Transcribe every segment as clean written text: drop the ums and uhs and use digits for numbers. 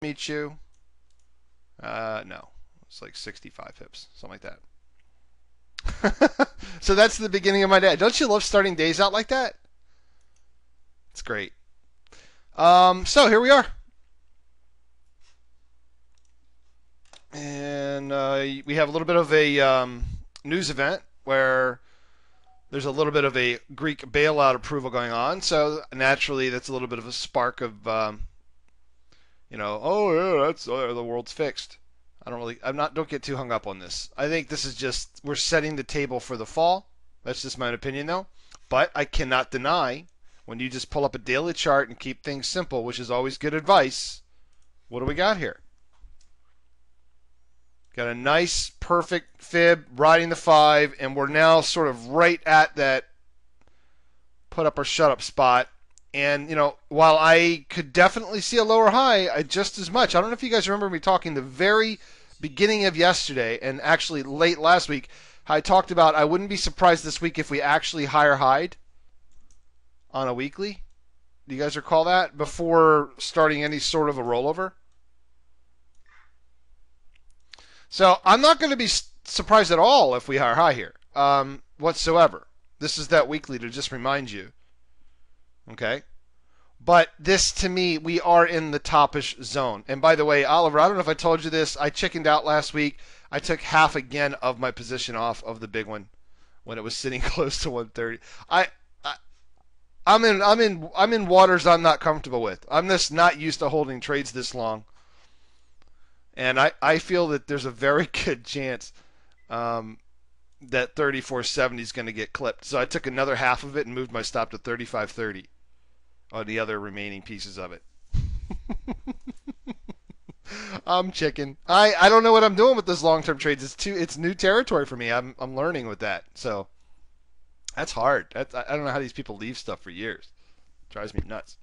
meet you. No, it's like 65 pips, something like that. So that's the beginning of my day. Don't you love starting days out like that? It's great. So here we are. And we have a little bit of a news event where there's a little bit of a Greek bailout approval going on. So naturally, that's a little bit of a spark of, oh yeah, that's the world's fixed. Don't get too hung up on this. I think this is just, we're setting the table for the fall. That's just my opinion though. But I cannot deny, when you just pull up a daily chart and keep things simple, which is always good advice, what do we got here? Got a nice, perfect fib riding the 5, and we're now sort of right at that put up or shut up spot. And, while I could definitely see a lower high, just as much. I don't know if you guys remember me talking the very beginning of yesterday and actually late last week. I talked about I wouldn't be surprised this week if we actually higher high'd on a weekly. Do you guys recall that? Before starting any sort of a rollover? So I'm not going to be surprised at all if we higher high here whatsoever. This is that weekly to just remind you. Okay? But this, to me, we are in the topish zone. And by the way, Oliver, I don't know if I told you this. I chickened out last week. I took half again of my position off of the big one when it was sitting close to 130. I'm in waters I'm not comfortable with. I'm just not used to holding trades this long. And I feel that there's a very good chance that 34.70 is going to get clipped. So I took another half of it and moved my stop to 35.30 on the other remaining pieces of it. I'm chicken. I don't know what I'm doing with this long-term trades. It's new territory for me. I'm learning with that. So that's hard. I don't know how these people leave stuff for years. It drives me nuts.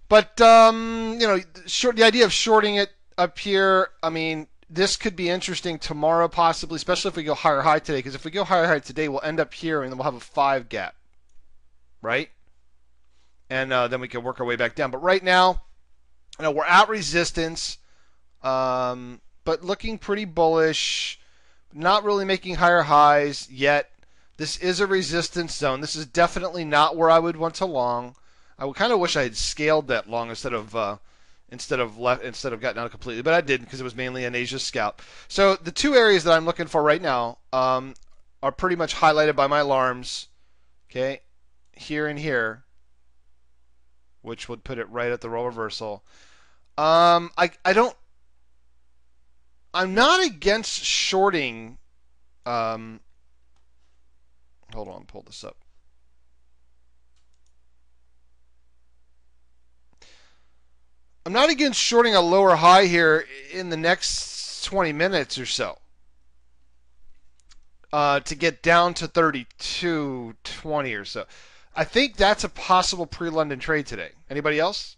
But the idea of shorting it up here, I mean, this could be interesting tomorrow possibly, especially if we go higher high today. Because if we go higher high today, we'll end up here and then we'll have a 5 gap, right? And then we can work our way back down. But right now, we're at resistance, but looking pretty bullish. Not really making higher highs yet. This is a resistance zone. This is definitely not where I would want to long. I would kind of wish I had scaled that long instead of gotten out completely, but I didn't because it was mainly an Asia scalp. So the two areas that I'm looking for right now are pretty much highlighted by my alarms. Okay, here and here, which would put it right at the roll reversal. I'm not against shorting. Hold on, pull this up. I'm not against shorting a lower high here in the next 20 minutes or so to get down to 32.20 or so. I think that's a possible pre-London trade today. Anybody else?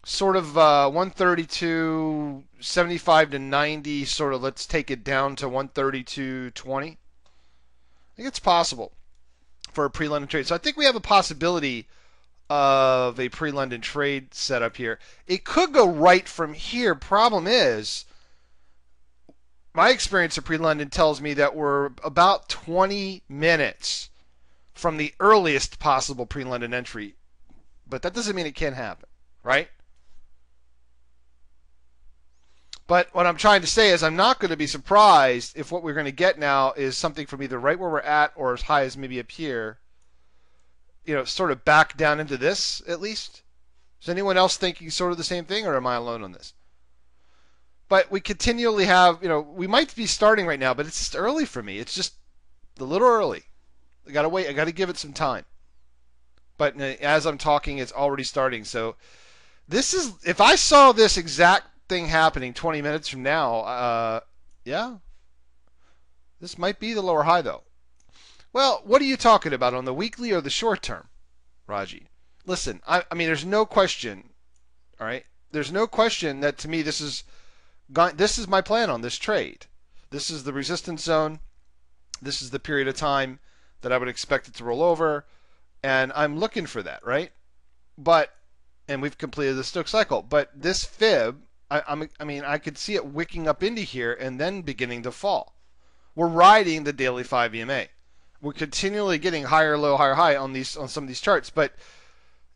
Sort of 132.75 to 90. Sort of let's take it down to 132.20. I think it's possible for a pre-London trade. So I think we have a possibility of a pre-London trade setup here. It could go right from here. Problem is, my experience of pre-London tells me that we're about 20 minutes from the earliest possible pre-London entry. But that doesn't mean it can't happen, right? But what I'm trying to say is I'm not going to be surprised if what we're going to get now is something from either right where we're at or as high as maybe up here. Sort of back down into this, at least. Is anyone else thinking sort of the same thing, or am I alone on this? But we continually have, we might be starting right now, but it's just early for me. It's just a little early. I got to wait. I got to give it some time. But as I'm talking, it's already starting. So this is, if I saw this exact thing happening 20 minutes from now, yeah, this might be the lower high, though. Well, what are you talking about, on the weekly or the short term, Raji? Listen, I mean, there's no question, all right? There's no question that, to me, this is my plan on this trade. This is the resistance zone. This is the period of time that I would expect it to roll over, and I'm looking for that, right? But and we've completed the Stochastic cycle. But this fib, I mean, I could see it wicking up into here and then beginning to fall. We're riding the daily 5 EMA. We're continually getting higher low, higher high on some of these charts, but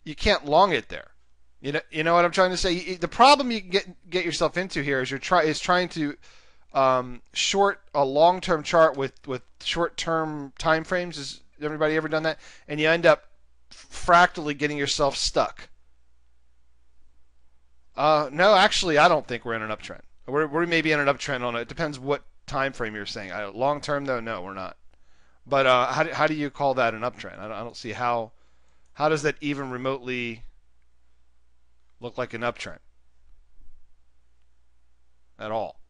you can't long it there. You know what I'm trying to say. The problem you can get yourself into here is trying to short a long-term chart with short-term time frames. Has everybody ever done that? And you end up fractally getting yourself stuck. No, actually, I don't think we're in an uptrend. We may be in an uptrend on it. It depends what time frame you're saying. Long-term, though, no, we're not. But how do you call that an uptrend? I don't see how does that even remotely look like an uptrend at all.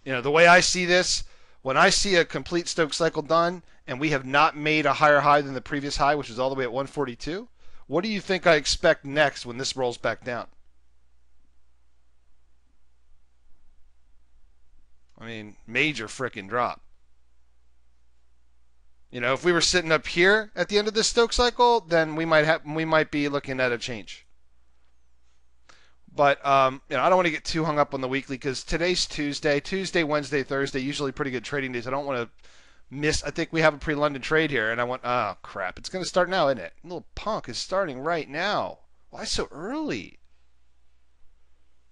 The way I see this, when I see a complete Stochastic cycle done and we have not made a higher high than the previous high, which is all the way at 142, what do you think I expect next when this rolls back down? I mean, major frickin' drop. If we were sitting up here at the end of this Stochastic cycle, then we might be looking at a change. But I don't want to get too hung up on the weekly because today's Tuesday, Wednesday, Thursday, usually pretty good trading days. I don't want to miss. I think we have a pre-London trade here, and oh crap, it's going to start now, isn't it? Little punk is starting right now. Why so early?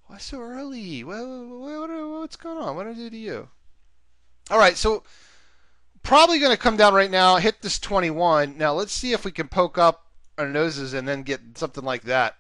Why so early? What's going on? What did I do to you? All right, so probably going to come down right now, hit this 21. Now let's see if we can poke up our noses and then get something like that.